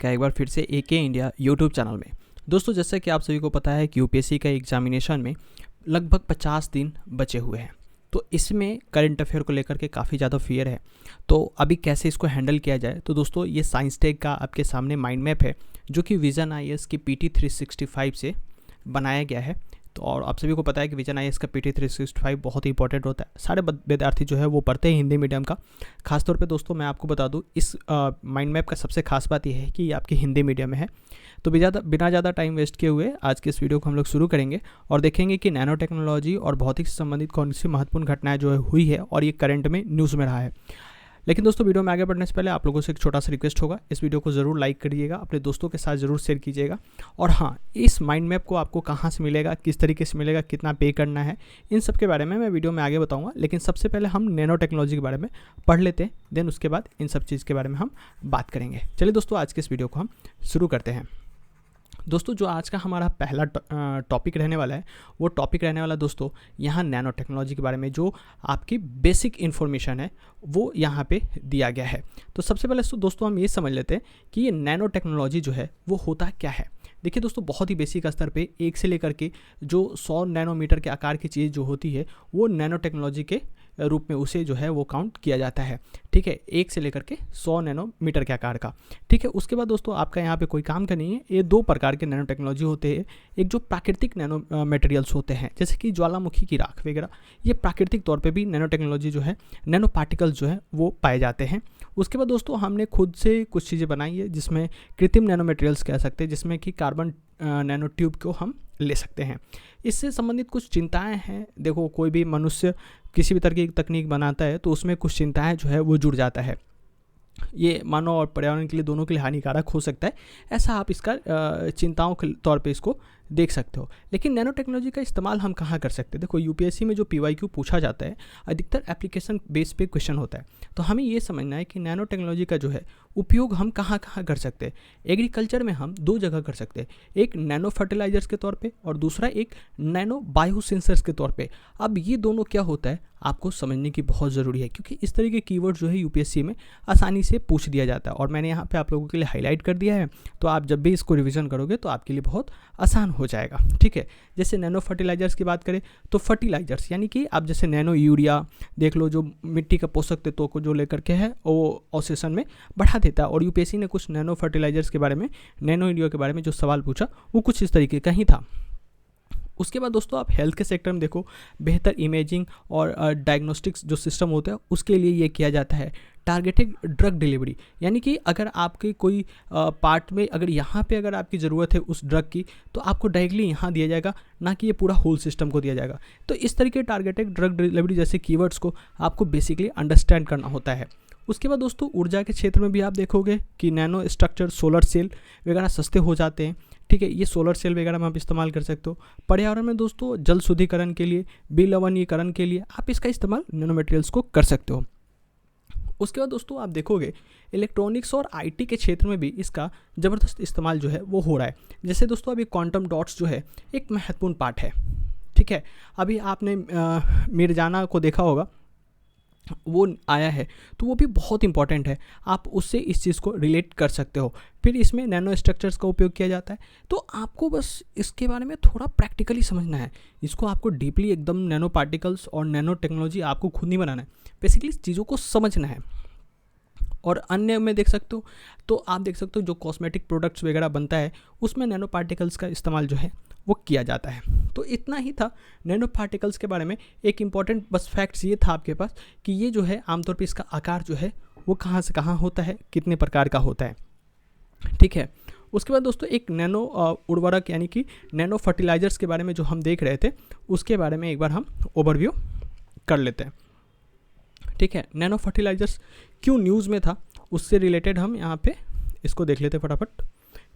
का एक बार फिर से एके इंडिया यूट्यूब चैनल में। दोस्तों, जैसे कि आप सभी को पता है कि यूपीएससी का एग्जामिनेशन में लगभग 50 दिन बचे हुए हैं, तो इसमें करंट अफेयर को लेकर के काफ़ी ज़्यादा फियर है। तो अभी कैसे इसको हैंडल किया जाए, तो दोस्तों ये साइंस टेक का आपके सामने माइंड मैप है जो कि विजन आईएएस की पीटी 365 से बनाया गया है। तो और आप सभी को पता है कि विजन आईएएस का पीटी 365 बहुत ही इंपॉर्टेंट होता है। सारे विद्यार्थी जो है वो पढ़ते हैं हिंदी मीडियम का। खासतौर पे दोस्तों मैं आपको बता दूं, इस माइंड मैप का सबसे खास बात यह है कि ये आपकी हिंदी मीडियम में है। तो बिना ज़्यादा टाइम वेस्ट किए हुए आज के इस वीडियो को हम लोग शुरू करेंगे और देखेंगे कि नैनो टेक्नोलॉजी और भौतिक से संबंधित कौन सी महत्वपूर्ण घटनाएं जो है हुई है और ये करंट में न्यूज़ में रहा है। लेकिन दोस्तों, वीडियो में आगे बढ़ने से पहले आप लोगों से एक छोटा सा रिक्वेस्ट होगा, इस वीडियो को ज़रूर लाइक करिएगा, अपने दोस्तों के साथ ज़रूर शेयर कीजिएगा। और हाँ, इस माइंड मैप को आपको कहाँ से मिलेगा, किस तरीके से मिलेगा, कितना पे करना है, इन सब के बारे में मैं वीडियो में आगे बताऊंगा। लेकिन सबसे पहले हम नैनो टेक्नोलॉजी के बारे में पढ़ लेते हैं, देन उसके बाद इन सब चीज़ के बारे में हम बात करेंगे। चलिए दोस्तों, आज के इस वीडियो को हम शुरू करते हैं। दोस्तों, जो आज का हमारा पहला टॉपिक रहने वाला है, वो टॉपिक रहने वाला दोस्तों यहाँ नैनो टेक्नोलॉजी के बारे में जो आपकी बेसिक इन्फॉर्मेशन है वो यहाँ पे दिया गया है। तो सबसे पहले दोस्तों हम ये समझ लेते हैं कि ये नैनो टेक्नोलॉजी जो है वो होता क्या है। देखिए दोस्तों, बहुत ही बेसिक स्तर पे 1 से लेकर के जो 100 नैनोमीटर के आकार की चीज़ जो होती है वो नैनो टेक्नोलॉजी के रूप में उसे जो है वो काउंट किया जाता है। ठीक है, 1 से लेकर के 100 नैनोमीटर के आकार का। ठीक है, उसके बाद दोस्तों आपका यहाँ पे कोई काम का नहीं है। ये 2 प्रकार के नैनो टेक्नोलॉजी होते हैं। एक जो प्राकृतिक नैनो मटेरियल्स होते हैं, जैसे कि ज्वालामुखी की राख वगैरह, ये प्राकृतिक तौर पे भी नैनो टेक्नोलॉजी जो है, नैनो पार्टिकल्स जो है वो पाए जाते हैं। उसके बाद दोस्तों हमने खुद से कुछ चीज़ें बनाई है जिसमें कृत्रिम नैनो मटेरियल्स कह सकते हैं, जिसमें कि कार्बन नैनो ट्यूब को हम ले सकते हैं। इससे संबंधित कुछ चिंताएं हैं। देखो, कोई भी मनुष्य किसी भी तरह की तकनीक बनाता है तो उसमें कुछ चिंताएं जो है वो जुड़ जाता है। ये मानव और पर्यावरण के लिए दोनों के लिए हानिकारक हो सकता है, ऐसा आप इसका चिंताओं के तौर पे इसको देख सकते हो। लेकिन नैनो टेक्नोलॉजी का इस्तेमाल हम कहाँ कर सकते हैं? देखो, यूपीएससी में जो पीवाईक्यू पूछा जाता है अधिकतर एप्लीकेशन बेस पे क्वेश्चन होता है। तो हमें ये समझना है कि नैनो टेक्नोलॉजी का जो है उपयोग हम कहाँ कहाँ कर सकते हैं। एग्रीकल्चर में हम 2 जगह कर सकते हैं, एक नैनो फर्टिलाइजर्स के तौर पे और दूसरा एक नैनो बायो सेंसर्स के तौर पे। अब ये दोनों क्या होता है आपको समझने की बहुत ज़रूरी है, क्योंकि इस तरह के कीवर्ड जो है यूपीएससी में आसानी से पूछ दिया जाता है और मैंने यहाँ पे आप लोगों के लिए हाईलाइट कर दिया है। तो आप जब भी इसको रिवीजन करोगे तो आपके लिए बहुत आसान हो जाएगा। ठीक है, जैसे नैनो फर्टिलाइजर्स की बात करें तो फर्टिलाइजर्स यानी कि आप जैसे नैनो यूरिया देख लो, जो मिट्टी का पोषक तत्वों को जो लेकर के है वो ऑक्सीजन में बढ़ा देता है। और यूपीएससी ने कुछ नैनो फर्टिलाइजर्स के बारे में, नैनो यूरिया के बारे में जो सवाल पूछा वो कुछ इस तरीके का ही था। उसके बाद दोस्तों आप हेल्थ के सेक्टर में देखो, बेहतर इमेजिंग और डायग्नोस्टिक्स जो सिस्टम होता है उसके लिए ये किया जाता है। टारगेटेड ड्रग डिलीवरी यानी कि अगर आपके कोई पार्ट में अगर यहाँ पे अगर आपकी ज़रूरत है उस ड्रग की, तो आपको डायरेक्टली यहाँ दिया जाएगा, ना कि ये पूरा होल सिस्टम को दिया जाएगा। तो इस तरीके टारगेटेड ड्रग डिलीवरी जैसे कीवर्ड्स को आपको बेसिकली अंडरस्टैंड करना होता है। उसके बाद दोस्तों ऊर्जा के क्षेत्र में भी आप देखोगे कि नैनो स्ट्रक्चर, सोलर सेल वगैरह सस्ते हो जाते हैं। ठीक है, ये सोलर सेल वगैरह में आप इस्तेमाल कर सकते हो। पर्यावरण में दोस्तों जल शुद्धिकरण के लिए, विलवणीकरण के लिए आप इसका इस्तेमाल नैनो मटेरियल्स को कर सकते हो। उसके बाद दोस्तों आप देखोगे इलेक्ट्रॉनिक्स और आईटी के क्षेत्र में भी इसका ज़बरदस्त इस्तेमाल जो है वो हो रहा है। जैसे दोस्तों अभी क्वांटम डॉट्स जो है एक महत्वपूर्ण पार्ट है। ठीक है, अभी आपने मिर्जाना को देखा होगा, वो आया है, तो वो भी बहुत इंपॉर्टेंट है। आप उससे इस चीज़ को रिलेट कर सकते हो। फिर इसमें नैनो स्ट्रक्चर्स का उपयोग किया जाता है। तो आपको बस इसके बारे में थोड़ा प्रैक्टिकली समझना है। इसको आपको डीपली एकदम नैनो पार्टिकल्स और नैनो टेक्नोलॉजी आपको खुद नहीं बनाना है, बेसिकली इस चीज़ों को समझना है। और अन्य में देख सकते हो तो आप देख सकते हो जो कॉस्मेटिक प्रोडक्ट्स वगैरह बनता है उसमें नैनो पार्टिकल्स का इस्तेमाल जो है वो किया जाता है। तो इतना ही था नैनो पार्टिकल्स के बारे में। एक इम्पॉर्टेंट बस फैक्ट्स ये था आपके पास कि ये जो है आमतौर पे इसका आकार जो है वो कहाँ से कहाँ होता है, कितने प्रकार का होता है। ठीक है, उसके बाद दोस्तों एक नैनो उर्वरक यानी कि नैनो फर्टिलाइजर्स के बारे में जो हम देख रहे थे उसके बारे में एक बार हम ओवरव्यू कर लेते हैं। ठीक है, नैनो फर्टिलाइजर्स क्यों न्यूज़ में था उससे रिलेटेड हम यहाँ पे इसको देख लेते फटाफट।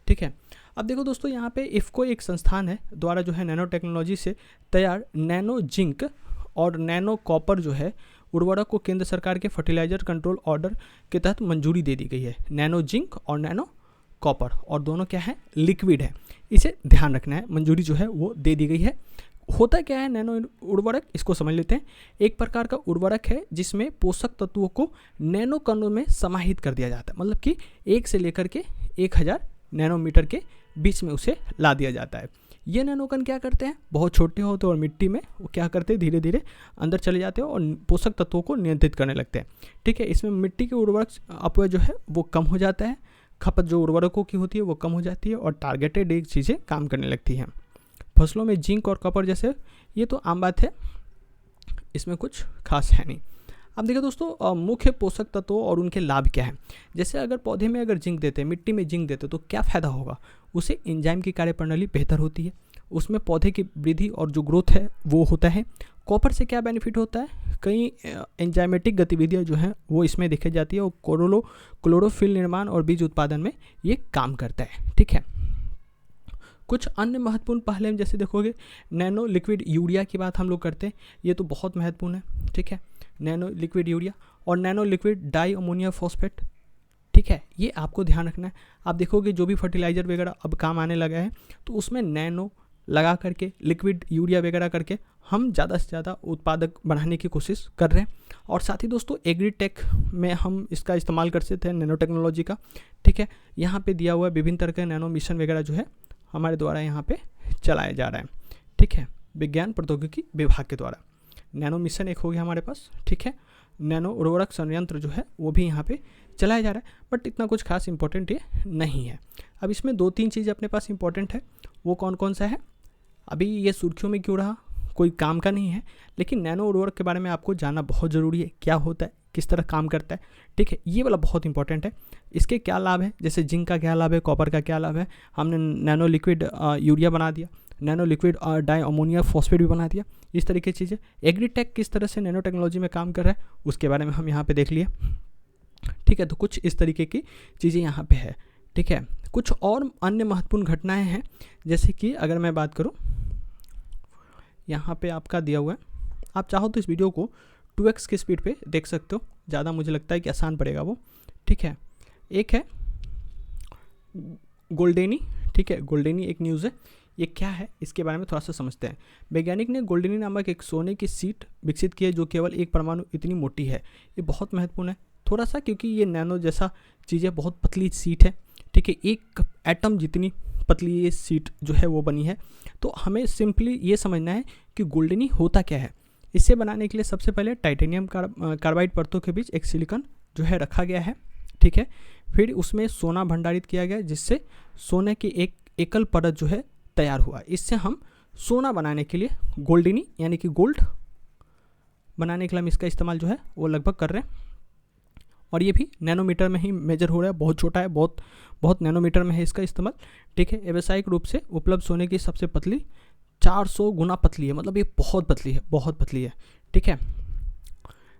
ठीक है, अब देखो दोस्तों यहाँ पे इफ़को एक संस्थान है द्वारा जो है नैनो टेक्नोलॉजी से तैयार नैनो जिंक और नैनो कॉपर जो है उर्वरक को केंद्र सरकार के फर्टिलाइजर कंट्रोल ऑर्डर के तहत मंजूरी दे दी गई है। नैनो जिंक और नैनो कॉपर, और दोनों क्या है, लिक्विड है, इसे ध्यान रखना है। मंजूरी जो है वो दे दी गई है। होता क्या है नैनो उर्वरक, इसको समझ लेते हैं। एक प्रकार का उर्वरक है जिसमें पोषक तत्वों को नैनो कणों में समाहित कर दिया जाता है, मतलब कि 1 से लेकर के 1000 नैनोमीटर के बीच में उसे ला दिया जाता है। ये नैनोकण क्या करते हैं, बहुत छोटे होते हैं और मिट्टी में वो क्या करते हैं, धीरे धीरे अंदर चले जाते हैं और पोषक तत्वों को नियंत्रित करने लगते हैं। ठीक है, इसमें मिट्टी के उर्वरक अपव्यय जो है वो कम हो जाता है, खपत जो उर्वरकों की होती है वो कम हो जाती है और टारगेटेड एक चीज़ें काम करने लगती हैं। फसलों में जिंक और कॉपर जैसे, ये तो आम बात है, इसमें कुछ खास है नहीं। अब देखिए दोस्तों, मुख्य पोषक तत्वों और उनके लाभ क्या हैं। जैसे अगर पौधे में अगर जिंक देते हैं, मिट्टी में जिंक देते हैं, तो क्या फ़ायदा होगा, उसे एंजाइम की कार्यप्रणाली बेहतर होती है, उसमें पौधे की वृद्धि और जो ग्रोथ है वो होता है। कॉपर से क्या बेनिफिट होता है, कई एंजाइमेटिक गतिविधियाँ जो हैं वो इसमें दिखाई जाती है और क्लोरोफिल निर्माण और बीज उत्पादन में ये काम करता है। ठीक है, कुछ अन्य महत्वपूर्ण पहले हम जैसे देखोगे, नैनो लिक्विड यूरिया की बात हम लोग करते हैं, ये तो बहुत महत्वपूर्ण है। ठीक है, नैनो लिक्विड यूरिया और nano liquid di ammonium phosphate. ठीक है, ये आपको ध्यान रखना है। आप देखोगे जो भी फर्टिलाइज़र वगैरह अब काम आने लगा है तो उसमें नैनो लगा करके, लिक्विड यूरिया वगैरह करके हम ज़्यादा से ज़्यादा उत्पादक बढ़ाने की कोशिश कर रहे हैं। और साथ ही दोस्तों, एग्रीटेक में हम इसका इस्तेमाल कर सकते हैं, नैनो टेक्नोलॉजी का। ठीक है, यहाँ पे दिया हुआ है विभिन्न तरह के नैनो मिशन वगैरह जो है हमारे द्वारा यहाँ पे चलाया जा रहा है। ठीक है, विज्ञान प्रौद्योगिकी विभाग के द्वारा नैनो मिशन एक हो गया हमारे पास। ठीक है, नैनो उर्वरक संयंत्र जो है वो भी यहाँ पे चलाया जा रहा है, बट इतना कुछ खास इंपॉर्टेंट ये नहीं है। अब इसमें 2-3 चीज़ें अपने पास इंपॉर्टेंट है, वो कौन कौन सा है, अभी ये सुर्खियों में क्यों रहा, कोई काम का नहीं है, लेकिन नैनो उर्वरक के बारे में आपको जानना बहुत ज़रूरी है, क्या होता है, किस तरह काम करता है। ठीक है, ये वाला बहुत इंपॉर्टेंट है। इसके क्या लाभ है, जैसे जिंक का क्या लाभ है, कॉपर का क्या लाभ है, हमने नैनो लिक्विड यूरिया बना दिया, nano liquid di ammonium phosphate भी बना दिया, इस तरह की चीज़ें। एग्रीटेक किस तरह से नैनो टेक्नोलॉजी में काम कर रहा है उसके बारे में हम यहाँ पे देख लिए। ठीक है, तो कुछ इस तरीके की चीज़ें यहाँ पे है। ठीक है, कुछ और अन्य महत्वपूर्ण घटनाएं हैं, जैसे कि अगर मैं बात करूँ, यहाँ पे आपका दिया हुआ है, आप चाहो तो इस वीडियो को 2x की स्पीड पे देख सकते हो, ज़्यादा मुझे लगता है कि आसान पड़ेगा वो। ठीक है, एक है गोल्डेनी। ठीक है, गोल्डेनी एक न्यूज़ है, ये क्या है इसके बारे में थोड़ा सा समझते हैं। वैज्ञानिक ने गोल्डेनी नामक एक सोने की सीट विकसित की है जो केवल एक परमाणु इतनी मोटी है। ये बहुत महत्वपूर्ण है थोड़ा सा, क्योंकि ये नैनो जैसा चीज़ है, बहुत पतली सीट है। ठीक है, एक एटम जितनी पतली ये सीट जो है वो बनी है। तो हमें सिंपली ये समझना है कि गोल्डेनी होता क्या है। इसे बनाने के लिए सबसे पहले टाइटेनियम कार्बाइड परतों के बीच एक सिलिकॉन जो है रखा गया है। ठीक है, फिर उसमें सोना भंडारित किया गया, जिससे सोने की एक एकल परत जो है तैयार हुआ। इससे हम सोना बनाने के लिए गोल्डेनी यानी कि गोल्ड बनाने के लिए हम इसका इस्तेमाल जो है वो लगभग कर रहे हैं। और ये भी नैनोमीटर में ही मेजर हो रहा है, बहुत छोटा है, बहुत नैनोमीटर में है इसका इस्तेमाल। ठीक है, व्यावसायिक रूप से उपलब्ध सोने की सबसे पतली 400 गुना पतली है, मतलब ये बहुत पतली है। ठीक है,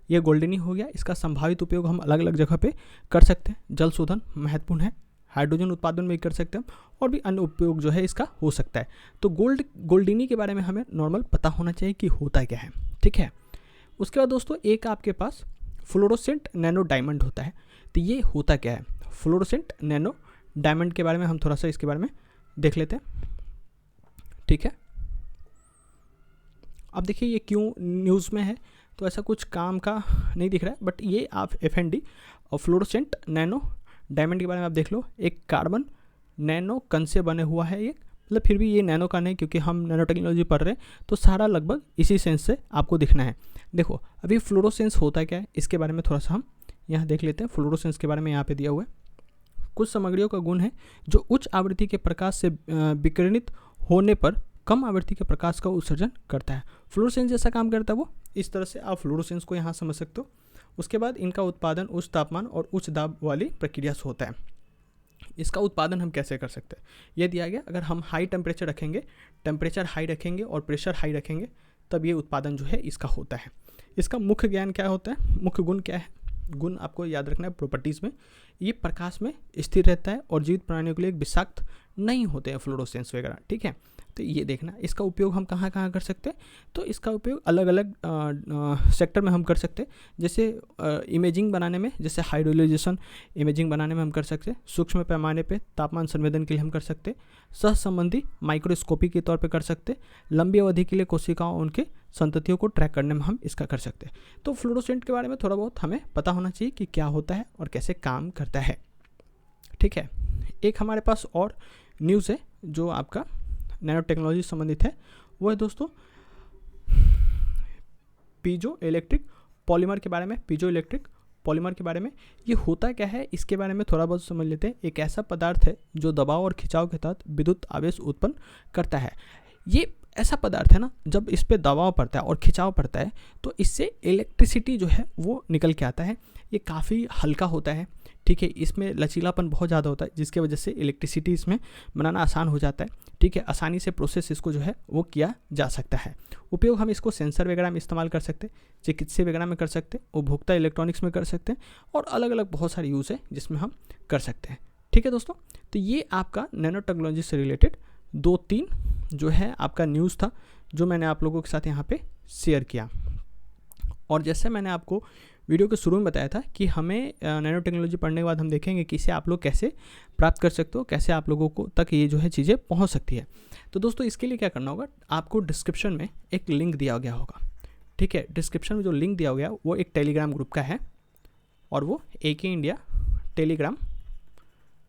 ये गोल्डेनी हो गया। इसका संभावित उपयोग हम अलग अलग जगह पे कर सकते हैं। जल शोधन महत्वपूर्ण है, हाइड्रोजन उत्पादन में कर सकते हैं, और भी अन्य उपयोग जो है इसका हो सकता है। तो गोल्डेनी के बारे में हमें नॉर्मल पता होना चाहिए कि होता क्या है। ठीक है, उसके बाद दोस्तों एक आपके पास फ्लोरोसेंट नैनो डायमंड होता है। तो ये होता क्या है, फ्लोरोसेंट नैनो डायमंड के बारे में हम थोड़ा सा इसके बारे में देख लेते हैं। ठीक है, अब देखिए ये क्यों न्यूज़ में है, तो ऐसा कुछ काम का नहीं दिख रहा है, बट ये आप FND और फ्लोरोसेंट नैनो डायमंड के बारे में आप देख लो। एक कार्बन नैनो कण से बने हुआ है ये, मतलब फिर भी ये नैनो कण है क्योंकि हम नैनो टेक्नोलॉजी पढ़ रहे हैं, तो सारा लगभग इसी सेंस से आपको दिखना है। देखो अभी फ्लोरोसेंस होता क्या है इसके बारे में थोड़ा सा हम यहाँ देख लेते हैं। फ्लोरोसेंस के बारे में यहाँ पे दिया हुआ है, कुछ सामग्रियों का गुण है जो उच्च आवृत्ति के प्रकाश से विकिरणित होने पर कम आवृत्ति के प्रकाश का उत्सर्जन करता है। फ्लोरोसेंस जैसा काम करता है वो, इस तरह से आप फ्लोरोसेंस को यहाँ समझ सकते हो। उसके बाद इनका उत्पादन उच्च तापमान और उच्च दाब वाली प्रक्रिया से होता है। इसका उत्पादन हम कैसे कर सकते हैं, यह दिया गया। अगर हम हाई टेम्परेचर रखेंगे, टेम्परेचर हाई रखेंगे और प्रेशर हाई रखेंगे, तब ये उत्पादन जो है इसका होता है। इसका मुख्य ज्ञान क्या होता है, मुख्य गुण क्या है, गुण आपको याद रखना है प्रॉपर्टीज़ में। ये प्रकाश में स्थिर रहता है और जीवित प्राणियों के लिए विषाक्त नहीं होते हैं फ्लोरोसेंस वगैरह। ठीक है, तो ये देखना इसका उपयोग हम कहाँ कहाँ कर सकते हैं। तो इसका उपयोग अलग अलग सेक्टर में हम कर सकते हैं, जैसे इमेजिंग बनाने में, जैसे हाइड्रोलाइजेशन इमेजिंग बनाने में हम कर सकते हैं। सूक्ष्म पैमाने पे तापमान संवेदन के लिए हम कर सकते हैं। सहसंबंधी माइक्रोस्कोपी के तौर पे कर सकते हैं। लंबी अवधि के लिए कोशिकाओं उनके संततियों को ट्रैक करने में हम इसका कर सकते हैं। तो फ्लोरोसेंट के बारे में थोड़ा बहुत हमें पता होना चाहिए कि क्या होता है और कैसे काम करता है। ठीक है, एक हमारे पास और न्यूज़ है जो आपका नैनो टेक्नोलॉजी से संबंधित है, वो है दोस्तों पीजो इलेक्ट्रिक पॉलीमर के बारे में। पीजो इलेक्ट्रिक पॉलीमर के बारे में ये होता क्या है, इसके बारे में थोड़ा बहुत समझ लेते हैं। एक ऐसा पदार्थ है जो दबाव और खिंचाव के तहत विद्युत आवेश उत्पन्न करता है। ये ऐसा पदार्थ है ना, जब इस पर दबाव पड़ता है और खिंचाव पड़ता है तो इससे इलेक्ट्रिसिटी जो है वो निकल के आता है। ये काफ़ी हल्का होता है, ठीक है, इसमें लचीलापन बहुत ज़्यादा होता है, जिसके वजह से इलेक्ट्रिसिटी इसमें बनाना आसान हो जाता है, ठीक है। आसानी से प्रोसेस इसको जो है वो किया जा सकता है। उपयोग हम इसको सेंसर वगैरह में इस्तेमाल कर सकते हैं, चिकित्सा वगैरह में कर सकते हैं, उपभोक्ता इलेक्ट्रॉनिक्स में कर सकते हैं, और अलग अलग बहुत सारे यूज़ है जिसमें हम कर सकते हैं, ठीक है दोस्तों। तो ये आपका नैनो टेक्नोलॉजी से रिलेटेड 2-3 जो है आपका न्यूज़ था जो मैंने आप लोगों के साथ यहाँ पे शेयर किया। और जैसे मैंने आपको वीडियो के शुरू में बताया था कि हमें नैनो टेक्नोलॉजी पढ़ने के बाद हम देखेंगे कि इसे आप लोग कैसे प्राप्त कर सकते हो, कैसे आप लोगों को तक ये जो है चीज़ें पहुंच सकती है। तो दोस्तों इसके लिए क्या करना होगा, आपको डिस्क्रिप्शन में एक लिंक दिया गया होगा, ठीक है। डिस्क्रिप्शन में जो लिंक दिया गया वो एक टेलीग्राम ग्रुप का है, और वो AK इंडिया टेलीग्राम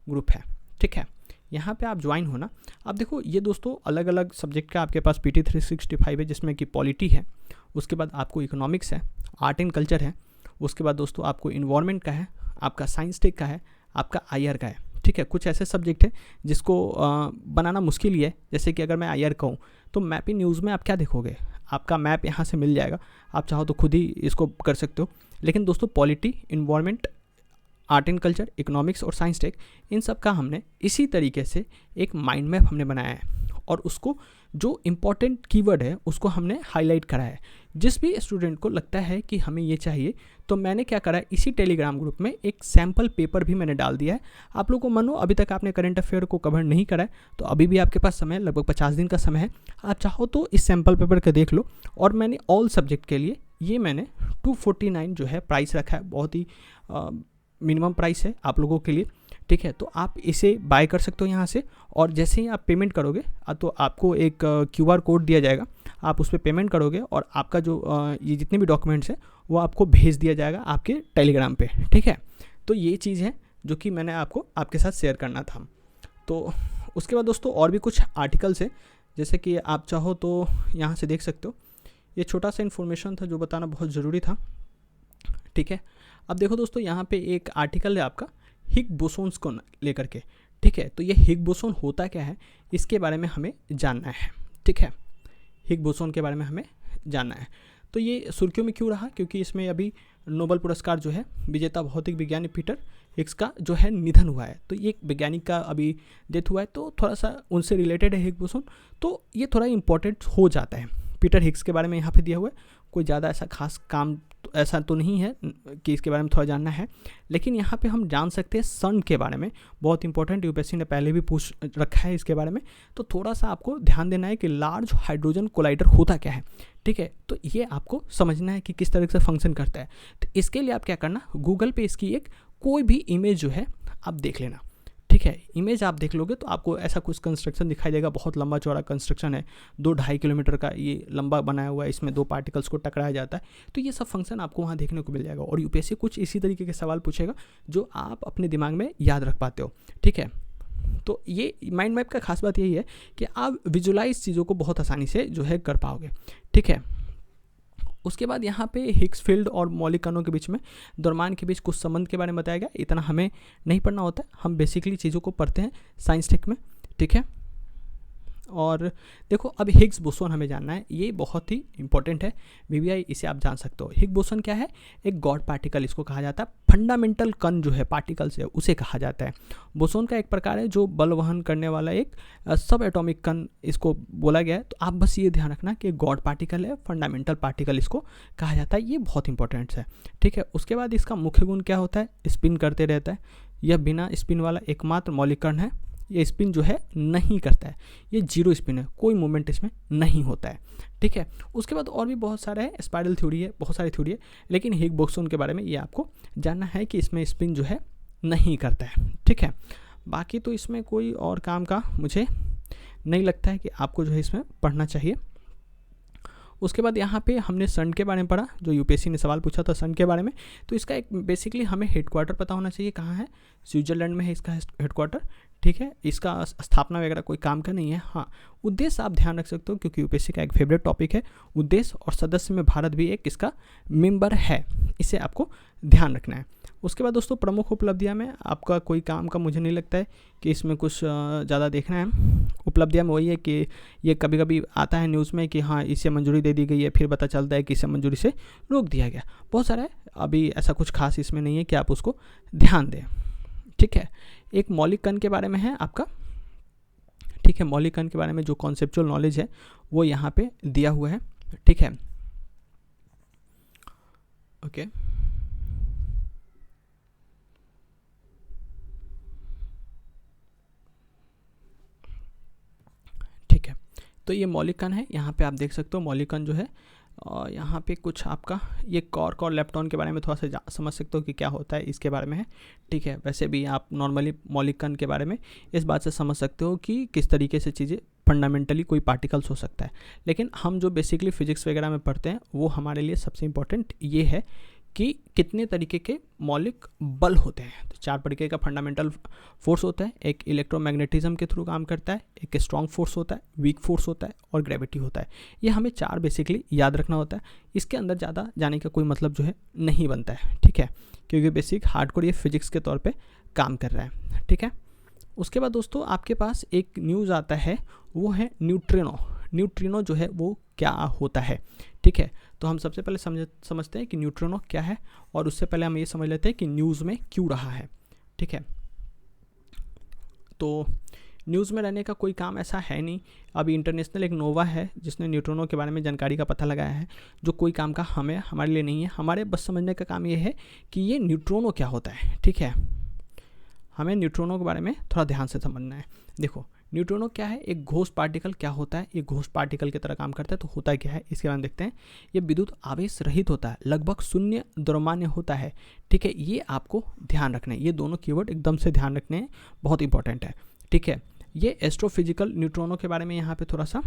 ग्रुप है, ठीक है। यहाँ पे आप ज्वाइन होना। अब देखो ये दोस्तों अलग अलग सब्जेक्ट का आपके पास PT 365 है, जिसमें कि पॉलिटी है, उसके बाद आपको इकोनॉमिक्स है, आर्ट एंड कल्चर है, उसके बाद दोस्तों आपको इन्वायरमेंट का है, आपका साइंस टेक का है, आपका IR का है, ठीक है। कुछ ऐसे सब्जेक्ट हैं जिसको बनाना मुश्किल ही है। जैसे कि अगर मैं IR कहूँ तो मैपिंग न्यूज़ में आप क्या देखोगे, आपका मैप यहाँ से मिल जाएगा, आप चाहो तो खुद ही इसको कर सकते हो। लेकिन दोस्तों polity, environment, art and culture, economics और साइंस टेक, इन सब का हमने इसी तरीके से एक माइंड मैप हमने बनाया है, और उसको जो इम्पॉर्टेंट कीवर्ड है उसको हमने हाईलाइट करा है। जिस भी स्टूडेंट को लगता है कि हमें ये चाहिए, तो मैंने क्या करा है, इसी टेलीग्राम ग्रुप में एक सैम्पल पेपर भी मैंने डाल दिया है। आप लोगों को मानो अभी तक आपने करंट अफेयर को कवर नहीं करा है तो अभी भी आपके पास समय है, लगभग 50 दिन का समय है। आप चाहो तो इस सैम्पल पेपर का देख लो। और मैंने ऑल सब्जेक्ट के लिए ये मैंने 249 जो है प्राइस रखा है, बहुत ही मिनिमम प्राइस है आप लोगों के लिए, ठीक है। तो आप इसे बाय कर सकते हो यहाँ से, और जैसे ही आप पेमेंट करोगे तो आपको एक QR कोड दिया जाएगा, आप उस पर पेमेंट करोगे और आपका जो ये जितने भी डॉक्यूमेंट्स हैं वो आपको भेज दिया जाएगा आपके टेलीग्राम पे, ठीक है। तो ये चीज़ है जो कि मैंने आपको आपके साथ शेयर करना था। तो उसके बाद दोस्तों और भी कुछ आर्टिकल्स है, जैसे कि आप चाहो तो यहाँ से देख सकते हो। ये छोटा सा इन्फॉर्मेशन था जो बताना बहुत ज़रूरी था, ठीक है। अब देखो दोस्तों यहाँ पे एक आर्टिकल है आपका हिग बोसोन्स को लेकर के, ठीक है। तो ये हिग बोसोन होता क्या है इसके बारे में हमें जानना है, ठीक है। हिग बोसोन के बारे में हमें जानना है। तो ये सुर्खियों में क्यों रहा, क्योंकि इसमें अभी नोबेल पुरस्कार जो है विजेता भौतिक विज्ञानी पीटर हिग्स का जो है निधन हुआ है। तो ये एक वैज्ञानिक का अभी डेथ हुआ है, तो थोड़ा सा उनसे रिलेटेड है हिग बोसोन, तो ये थोड़ा इंपॉर्टेंट हो जाता है। पीटर हिग्स के बारे में यहाँ पे दिया हुआ है, कोई ज़्यादा ऐसा खास काम ऐसा तो नहीं है कि इसके बारे में थोड़ा जानना है, लेकिन यहाँ पे हम जान सकते हैं सन के बारे में, बहुत इंपॉर्टेंट, यूपीएससी ने पहले भी पूछ रखा है इसके बारे में। तो थोड़ा सा आपको ध्यान देना है कि लार्ज हाइड्रोजन कोलाइडर होता क्या है, ठीक है। तो ये आपको समझना है कि किस तरह से फंक्शन करता है। तो इसके लिए आप क्या करना, गूगल पे इसकी एक कोई भी इमेज जो है आप देख लेना, ठीक है। इमेज आप देख लोगे तो आपको ऐसा कुछ कंस्ट्रक्शन दिखाई देगा, बहुत लंबा चौड़ा कंस्ट्रक्शन है, 2-2.5 किलोमीटर का ये लंबा बनाया हुआ है, इसमें 2 पार्टिकल्स को टकराया जाता है। तो ये सब फंक्शन आपको वहाँ देखने को मिल जाएगा, और यूपीएससी कुछ इसी तरीके के सवाल पूछेगा जो आप अपने दिमाग में याद रख पाते हो, ठीक है। तो ये माइंड मैप का खास बात यही है कि आप विजुलाइज चीज़ों को बहुत आसानी से जो है कर पाओगे, ठीक है। उसके बाद यहाँ पे हिग्स फील्ड और मौलिक कणों के बीच में, द्रव्यमान के बीच कुछ संबंध के बारे में बताया गया। इतना हमें नहीं पढ़ना होता है, हम बेसिकली चीज़ों को पढ़ते हैं साइंस टेक में, ठीक है। और देखो अब हिग्स बोसोन हमें जानना है, ये बहुत ही इंपॉर्टेंट है VVI, इसे आप जान सकते हो। हिग्स बोसोन क्या है, एक गॉड पार्टिकल इसको कहा जाता है, फंडामेंटल कण जो है पार्टिकल्स है उसे कहा जाता है। बोसोन का एक प्रकार है जो बल वहन करने वाला एक सब एटॉमिक कण इसको बोला गया है। तो आप बस ये ध्यान रखना कि गॉड पार्टिकल है, फंडामेंटल पार्टिकल इसको कहा जाता है, ये बहुत इंपॉर्टेंट है, ठीक है। उसके बाद इसका मुख्य गुण क्या होता है, स्पिन करते रहता है, यह बिना स्पिन वाला एकमात्र मौलिक कण है, ये स्पिन जो है नहीं करता है, ये 0 स्पिन है, कोई मूवमेंट इसमें नहीं होता है, ठीक है। उसके बाद और भी बहुत सारे है, स्पाइरल थ्योरी है, बहुत सारी थ्योरी है, लेकिन हिग्स बोसोन के बारे में ये आपको जानना है कि इसमें स्पिन जो है नहीं करता है, ठीक है। बाकी तो इसमें कोई और काम का मुझे नहीं लगता है कि आपको जो है इसमें पढ़ना चाहिए। उसके बाद यहाँ पे हमने सन के बारे में पढ़ा, जो यूपीएससी ने सवाल पूछा था सन के बारे में। तो इसका एक बेसिकली हमें हेडक्वार्टर पता होना चाहिए, कहाँ है, स्विट्जरलैंड में है इसका हेडक्वार्टर, ठीक है। इसका स्थापना वगैरह कोई काम का नहीं है। हाँ, उद्देश्य आप ध्यान रख सकते हो क्योंकि यूपीएससी का एक फेवरेट टॉपिक है उद्देश्य, और सदस्य में भारत भी एक इसका मेंबर है, इसे आपको ध्यान रखना है। उसके बाद दोस्तों प्रमुख उपलब्धियां में आपका कोई काम का मुझे नहीं लगता है कि इसमें कुछ ज़्यादा देखना है। उपलब्धियां में वही है कि ये कभी कभी आता है न्यूज़ में कि हाँ इसे मंजूरी दे दी गई है, फिर पता चलता है कि इसे मंजूरी से रोक दिया गया, बहुत सारा है। अभी ऐसा कुछ खास इसमें नहीं है कि आप उसको ध्यान दें, ठीक है। एक मौलिक कण के बारे में है आपका, ठीक है। मौलिक कण के बारे में जो कॉन्सेप्चुअल नॉलेज है वो यहाँ पे दिया हुआ है, ठीक है, ओके। ठीक है, तो ये मौलिक कण है, यहाँ पे आप देख सकते हो मौलिक कण जो है, और यहाँ पे कुछ आपका ये कॉर्क और लेप्टॉन के बारे में थोड़ा सा समझ सकते हो कि क्या होता है, इसके बारे में है, ठीक है। वैसे भी आप नॉर्मली मौलिक कण के बारे में इस बात से समझ सकते हो कि किस तरीके से चीज़ें फंडामेंटली कोई पार्टिकल्स हो सकता है। लेकिन हम जो बेसिकली फिजिक्स वगैरह में पढ़ते हैं वो हमारे लिए सबसे इम्पोर्टेंट ये है कि कितने तरीके के मौलिक बल होते हैं। तो 4 तरीके का फंडामेंटल फोर्स होता है, एक इलेक्ट्रोमैग्नेटिज्म के थ्रू काम करता है, एक स्ट्रॉन्ग फोर्स होता है, वीक फोर्स होता है और ग्रेविटी होता है। ये हमें 4 बेसिकली याद रखना होता है। इसके अंदर ज़्यादा जाने का कोई मतलब जो है नहीं बनता है, ठीक है, क्योंकि बेसिक हार्डकोर ये फिजिक्स के तौर पर काम कर रहा है, ठीक है। उसके बाद दोस्तों आपके पास एक न्यूज़ आता है, वो है न्यूट्रिनो। न्यूट्रिनो जो है वो क्या होता है, ठीक है। तो हम सबसे पहले समझते हैं कि न्यूट्रिनो क्या है, और उससे पहले हम ये समझ लेते हैं कि न्यूज़ में क्यों रहा है, ठीक है। तो न्यूज़ में रहने का कोई काम ऐसा है नहीं। अभी इंटरनेशनल एक नोवा है जिसने न्यूट्रिनो के बारे में जानकारी का पता लगाया है, जो कोई काम का हमारे लिए नहीं है। हमारे बस समझने का काम ये है कि ये न्यूट्रिनो क्या होता है, ठीक है। हमें न्यूट्रिनो के बारे में थोड़ा ध्यान से समझना है। देखो न्यूट्रिनो क्या है, एक घोष पार्टिकल क्या होता है, ये घोष पार्टिकल की तरह काम करता है। तो होता क्या है इसके बारे में देखते हैं। ये विद्युत आवेश रहित होता है, लगभग शून्य द्रव्यमान्य होता है, ठीक है। ये आपको ध्यान रखना है, ये दोनों कीवर्ड एकदम से ध्यान रखने हैं, बहुत इंपॉर्टेंट है, ठीक है। ये एस्ट्रोफिजिकल न्यूट्रिनो के बारे में यहाँ पे थोड़ा सा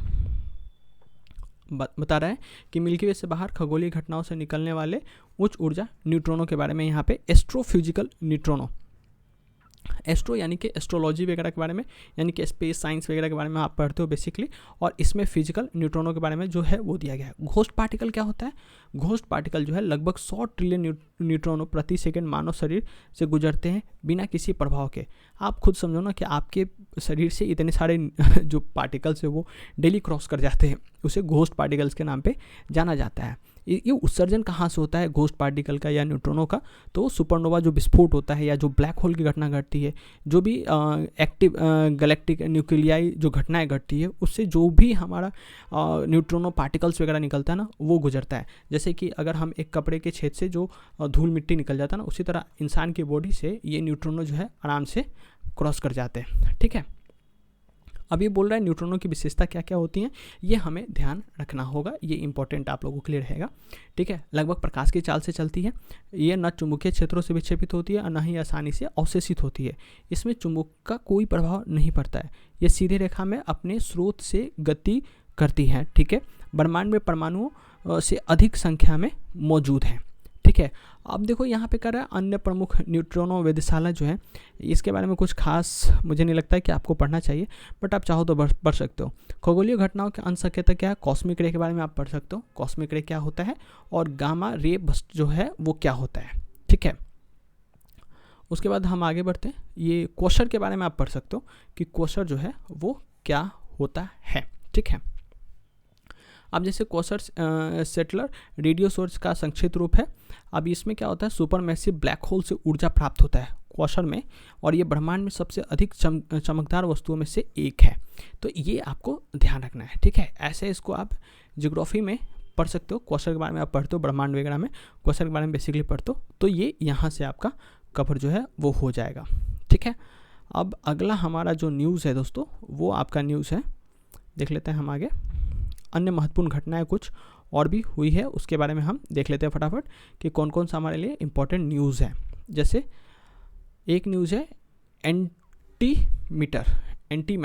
बता रहा है कि मिल्की वे से बाहर खगोलीय घटनाओं से निकलने वाले उच्च ऊर्जा न्यूट्रिनो के बारे में यहाँ पे एस्ट्रोफिजिकल न्यूट्रिनो, एस्ट्रो यानी कि एस्ट्रोलॉजी वगैरह के बारे में, यानी कि स्पेस साइंस वगैरह के बारे में आप पढ़ते हो बेसिकली, और इसमें फिजिकल न्यूट्रॉनों के बारे में जो है वो दिया गया है। घोस्ट पार्टिकल क्या होता है, घोस्ट पार्टिकल जो है लगभग 100 ट्रिलियन न्यूट्रॉनों प्रति सेकंड मानव शरीर से गुजरते हैं बिना किसी प्रभाव के। आप खुद समझो ना कि आपके शरीर से इतने सारे जो पार्टिकल्स है वो डेली क्रॉस कर जाते हैं, उसे घोस्ट पार्टिकल्स के नाम पे जाना जाता है। ये उत्सर्जन कहाँ से होता है घोस्ट पार्टिकल का या न्यूट्रॉनों का, तो सुपरनोवा जो विस्फोट होता है या जो ब्लैक होल की घटना घटती है, जो भी एक्टिव गैलेक्टिक न्यूक्लियाई जो घटनाएं घटती है, उससे जो भी हमारा न्यूट्रॉनो पार्टिकल्स वगैरह निकलता है ना, वो गुजरता है। जैसे कि अगर हम एक कपड़े के छेद से जो धूल मिट्टी निकल जाता है ना, उसी तरह इंसान की बॉडी से ये न्यूट्रॉनो जो है आराम से क्रॉस कर जाते हैं, ठीक है। अब ये बोल रहा है न्यूट्रॉनों की विशेषता क्या क्या होती हैं, ये हमें ध्यान रखना होगा, ये इंपॉर्टेंट आप लोगों के लिए रहेगा, ठीक है। लगभग प्रकाश की चाल से चलती है, ये न चुंबकीय क्षेत्रों से विक्षेपित होती है और न ही आसानी से अवशेषित होती है। इसमें चुंबक का कोई प्रभाव नहीं पड़ता है, ये सीधे रेखा में अपने स्रोत से गति करती है, ठीक है। ब्रह्मांड में परमाणुओं से अधिक संख्या में मौजूद हैं, ठीक है। अब देखो यहाँ पे कर रहा है अन्य प्रमुख न्यूट्रॉनो वेधशाला जो है, इसके बारे में कुछ खास मुझे नहीं लगता है कि आपको पढ़ना चाहिए, बट आप चाहो तो पढ़ सकते हो। खगोलीय घटनाओं के अंश संकेतक क्या है, कॉस्मिक रे के बारे में आप पढ़ सकते हो, कॉस्मिक रे क्या होता है और गामा रे बस्ट जो है वो क्या होता है, ठीक है। उसके बाद हम आगे बढ़ते हैं, ये क्वेशर के बारे में आप पढ़ सकते हो कि क्वेशर जो है वो क्या होता है, ठीक है। अब जैसे क्वेशर सेटलर रेडियो सोर्स का संक्षिप्त रूप है। अब इसमें क्या होता है, सुपर मैसिव ब्लैक होल से ऊर्जा प्राप्त होता है क्वेशर में, और ये ब्रह्मांड में सबसे अधिक चमकदार वस्तुओं में से एक है। तो ये आपको ध्यान रखना है, ठीक है। ऐसे इसको आप ज्योग्राफी में पढ़ सकते हो, क्वेशर के बारे में आप पढ़ते हो, ब्रह्मांड वगैरह में क्वेशर के बारे में बेसिकली पढ़ते हो, तो ये यहाँ से आपका कवर जो है वो हो जाएगा, ठीक है। अब अगला हमारा जो न्यूज़ है दोस्तों, वो आपका न्यूज़ है, देख लेते हैं हम आगे। अन्य महत्वपूर्ण घटनाएं कुछ और भी हुई है, उसके बारे में हम देख लेते हैं फटाफट कि कौन कौन सा हमारे लिए इम्पोर्टेंट न्यूज़ है। जैसे एक न्यूज़ है एंटीमीटर, एंटी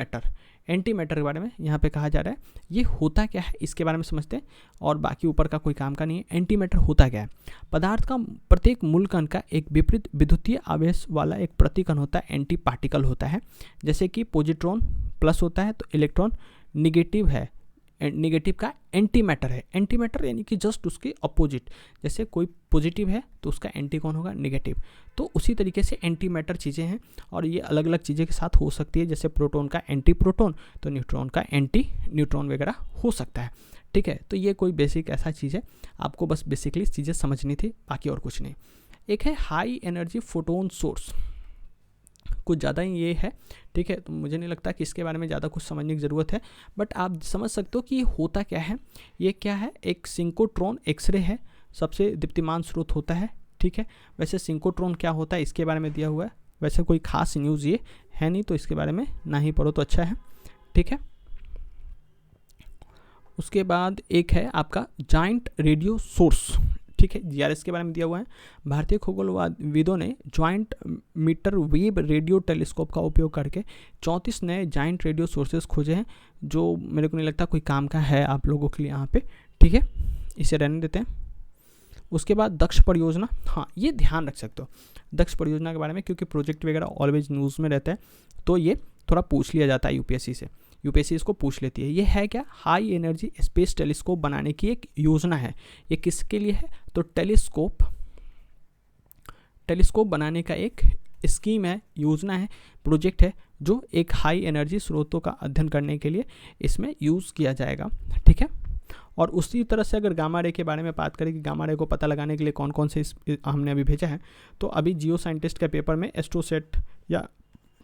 मैटर के बारे में यहाँ पे कहा जा रहा है। ये होता क्या है इसके बारे में समझते हैं, और बाकी ऊपर का कोई काम का नहीं है। एंटी मैटर होता क्या है? पदार्थ का प्रत्येक मूल कण का एक विपरीत विद्युतीय आवेश वाला एक प्रतिकण होता है, एंटी पार्टिकल होता है। जैसे कि पॉजिट्रॉन प्लस होता है तो इलेक्ट्रॉन निगेटिव है, निगेटिव का एंटी मैटर है। एंटी मैटर यानी कि जस्ट उसके अपोजिट, जैसे कोई पॉजिटिव है तो उसका एंटी कौन होगा? नेगेटिव। तो उसी तरीके से एंटी मैटर चीज़ें हैं, और ये अलग अलग चीज़ें के साथ हो सकती है। जैसे प्रोटॉन का एंटी प्रोटॉन, तो न्यूट्रॉन का एंटी न्यूट्रॉन वगैरह हो सकता है। ठीक है, तो ये कोई बेसिक ऐसा चीज़ है, आपको बस बेसिकली चीज़ें समझनी थी, बाकी और कुछ नहीं। एक है हाई एनर्जी फोटोन सोर्स, कुछ ज़्यादा ही ये है। ठीक है, तो मुझे नहीं लगता कि इसके बारे में ज़्यादा कुछ समझने की ज़रूरत है, बट आप समझ सकते हो कि ये होता क्या है। ये क्या है? एक सिंक्रोट्रॉन एक्सरे है, सबसे दीप्तिमान स्रोत होता है। ठीक है, वैसे सिंक्रोट्रॉन क्या होता है इसके बारे में दिया हुआ है, वैसे कोई खास न्यूज़ ये है नहीं, तो इसके बारे में ना ही पढ़ो तो अच्छा है। ठीक है, उसके बाद एक है आपका जायंट रेडियो सोर्स। ठीक है, जीआरएस के बारे में दिया हुआ है। भारतीय खगोलविदों ने joint metre wave radio telescope का उपयोग करके 34 नए जायंट रेडियो सोर्सेज खोजे हैं, जो मेरे को नहीं लगता कोई काम का है आप लोगों के लिए यहाँ पे। ठीक है, इसे रहने देते हैं। उसके बाद दक्ष परियोजना, हाँ ये ध्यान रख सकते हो दक्ष परियोजना के बारे में, क्योंकि प्रोजेक्ट वगैरह ऑलवेज न्यूज़ में रहता है, तो ये थोड़ा पूछ लिया जाता है यूपीएससी से। यूपीएससी इसको पूछ लेती है। ये है क्या? हाई एनर्जी स्पेस टेलीस्कोप बनाने की एक योजना है। ये किसके लिए है? तो टेलीस्कोप बनाने का एक स्कीम है, योजना है, प्रोजेक्ट है, जो एक हाई एनर्जी स्रोतों का अध्ययन करने के लिए इसमें यूज़ किया जाएगा। ठीक है, और उसी तरह से अगर गामा रे के बारे में बात करें कि गामा रे को पता लगाने के लिए कौन कौन से हमने अभी भेजा है, तो अभी जियो साइंटिस्ट के पेपर में एस्ट्रोसेट या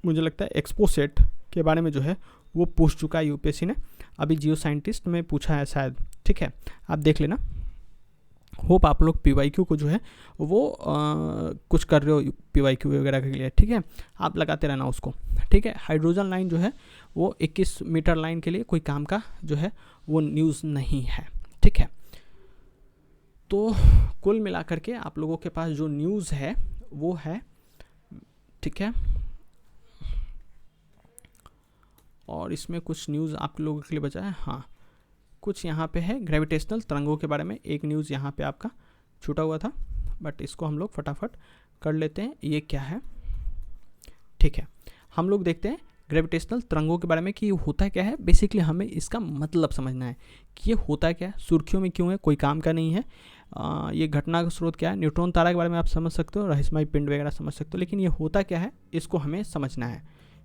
मुझे लगता है एक्सपोसेट के बारे में जो है वो पूछ चुका है यूपीएससी ने। अभी जियो साइंटिस्ट में पूछा है शायद। ठीक है, आप देख लेना। होप आप लोग पीवाईक्यू को जो है वो कुछ कर रहे हो पीवाईक्यू वगैरह के लिए। ठीक है, आप लगाते रहना उसको। ठीक है, हाइड्रोजन लाइन जो है वो 21 मीटर लाइन के लिए कोई काम का जो है वो न्यूज़ नहीं है। ठीक है, तो कुल मिलाकर के आप लोगों के पास जो न्यूज़ है वो है। ठीक है, और इसमें कुछ न्यूज़ आप लोगों के लिए बचा है। हाँ, कुछ यहाँ पे है ग्रेविटेशनल तरंगों के बारे में, एक न्यूज़ यहाँ पे आपका छूटा हुआ था, बट इसको हम लोग फटाफट कर लेते हैं। ये क्या है? ठीक है, हम लोग देखते हैं ग्रेविटेशनल तरंगों के बारे में कि ये होता क्या है। बेसिकली हमें इसका मतलब समझना है कि ये होता क्या है, सुर्खियों में क्यों है, कोई काम का नहीं है। ये घटना का स्रोत क्या है, न्यूट्रॉन तारा के बारे में आप समझ सकते हो, रहस्यमय पिंड वगैरह समझ सकते हो, लेकिन ये होता क्या है इसको हमें समझना है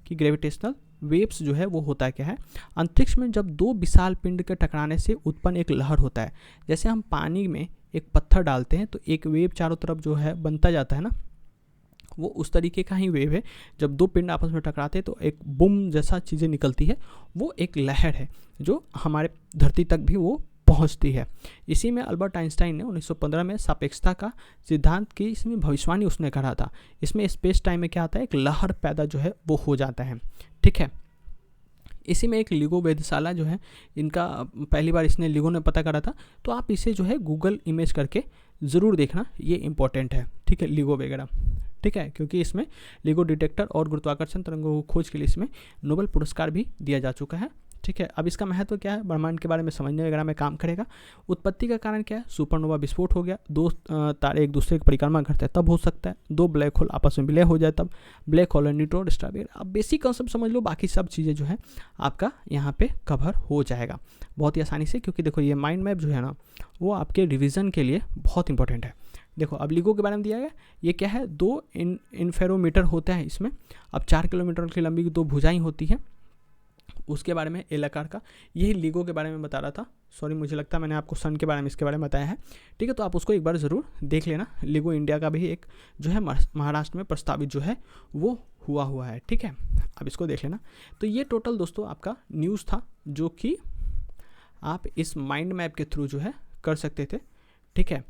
कि ग्रेविटेशनल वेव्स जो है वो होता क्या है। अंतरिक्ष में जब दो विशाल पिंड के टकराने से उत्पन्न एक लहर होता है, जैसे हम पानी में एक पत्थर डालते हैं तो एक वेव चारों तरफ जो है बनता जाता है ना, वो उस तरीके का ही वेव है। जब दो पिंड आपस में टकराते हैं तो एक बूम जैसा चीज़ें निकलती है, वो एक लहर है जो हमारे धरती तक भी वो पहुंचती है। इसी में अल्बर्ट आइंस्टाइन ने 1915 में सापेक्षता का सिद्धांत की इसमें भविष्यवाणी उसने करा था। इसमें स्पेस टाइम में क्या आता है, एक लहर पैदा जो है वो हो जाता है। ठीक है, इसी में एक लिगो वेधशाला जो है, इनका पहली बार इसने लिगो ने पता करा था, तो आप इसे जो है गूगल इमेज करके ज़रूर देखना, ये इंपॉर्टेंट है। ठीक है, लिगो वगैरह। ठीक है, क्योंकि इसमें लिगो डिटेक्टर और गुरुत्वाकर्षण तरंगों की खोज के लिए इसमें नोबेल पुरस्कार भी दिया जा चुका है। ठीक है, अब इसका महत्व क्या है, ब्रह्मांड के बारे में समझने वगैरह में काम करेगा। उत्पत्ति का कारण क्या है, सुपरनोवा विस्फोट हो गया, दो तारे एक दूसरे की परिक्रमा करते हैं तब हो सकता है, दो ब्लैक होल आपस में विलय हो जाए तब, ब्लैक होल न्यूट्रॉन स्टार वगैरह। अब बेसिक कॉन्सेप्ट समझ लो, बाकी सब चीज़ें जो है आपका यहाँ पे कवर हो जाएगा बहुत ही आसानी से, क्योंकि देखो ये माइंड मैप जो है ना वो आपके रिविज़न के लिए बहुत इंपॉर्टेंट है। देखो अब लिगो के बारे में दिया गया, ये क्या है, दो इंफेरोमीटर होता है इसमें। अब 4 किलोमीटर की लंबी दो भुजाएं होती हैं, उसके बारे में एल आकार का, यही लिगो के बारे में बता रहा था। सॉरी, मुझे लगता है मैंने आपको सन के बारे में इसके बारे में बताया है। ठीक है, तो आप उसको एक बार ज़रूर देख लेना। लिगो इंडिया का भी एक जो है महाराष्ट्र में प्रस्तावित जो है वो हुआ है। ठीक है, आप इसको देख लेना। तो ये टोटल दोस्तों आपका न्यूज़ था जो कि आप इस माइंड मैप के थ्रू जो है कर सकते थे। ठीक है,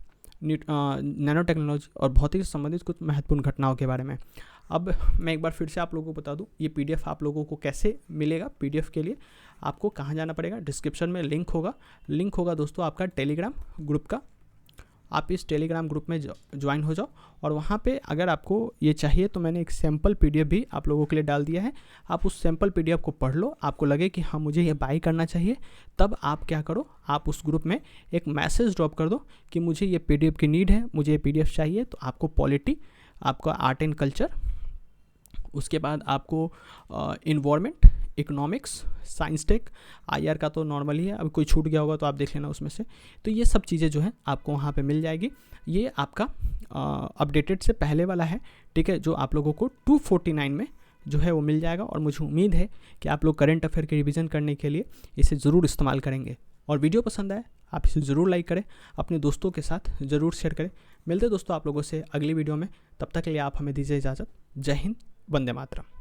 नैनो टेक्नोलॉजी और भौतिक से संबंधित कुछ महत्वपूर्ण घटनाओं के बारे में। अब मैं एक बार फिर से आप लोगों को बता दूं, ये पीडीएफ आप लोगों को कैसे मिलेगा। पीडीएफ के लिए आपको कहाँ जाना पड़ेगा, डिस्क्रिप्शन में लिंक होगा दोस्तों आपका टेलीग्राम ग्रुप का, आप इस टेलीग्राम ग्रुप में ज्वाइन हो जाओ, और वहाँ पे अगर आपको ये चाहिए तो मैंने एक सैम्पल पीडीएफ भी आप लोगों के लिए डाल दिया है। आप उस सैम्पल पीडीएफ को पढ़ लो, आपको लगे कि हाँ मुझे ये बाई करना चाहिए, तब आप क्या करो, आप उस ग्रुप में एक मैसेज ड्रॉप कर दो कि मुझे ये पीडीएफ की नीड है, मुझे ये पीडीएफ चाहिए। तो आपको पॉलिटी, आपका आर्ट एंड कल्चर, उसके बाद आपको environment, economics, science tech, IR का तो नॉर्मल ही है, अभी कोई छूट गया होगा तो आप देख लेना उसमें से। तो ये सब चीज़ें जो है आपको वहाँ पे मिल जाएगी। ये आपका अपडेटेड से पहले वाला है, ठीक है, जो आप लोगों को 249 में जो है वो मिल जाएगा। और मुझे उम्मीद है कि आप लोग करंट अफेयर के रिवीजन करने के लिए इसे ज़रूर इस्तेमाल करेंगे। और वीडियो पसंद आए आप इसे ज़रूर लाइक करें, अपने दोस्तों के साथ ज़रूर शेयर करें। मिलते दोस्तों आप लोगों से अगली वीडियो में, तब तक के लिए आप हमें दीजिए इजाज़त। जय हिंद, वंदे मातरम।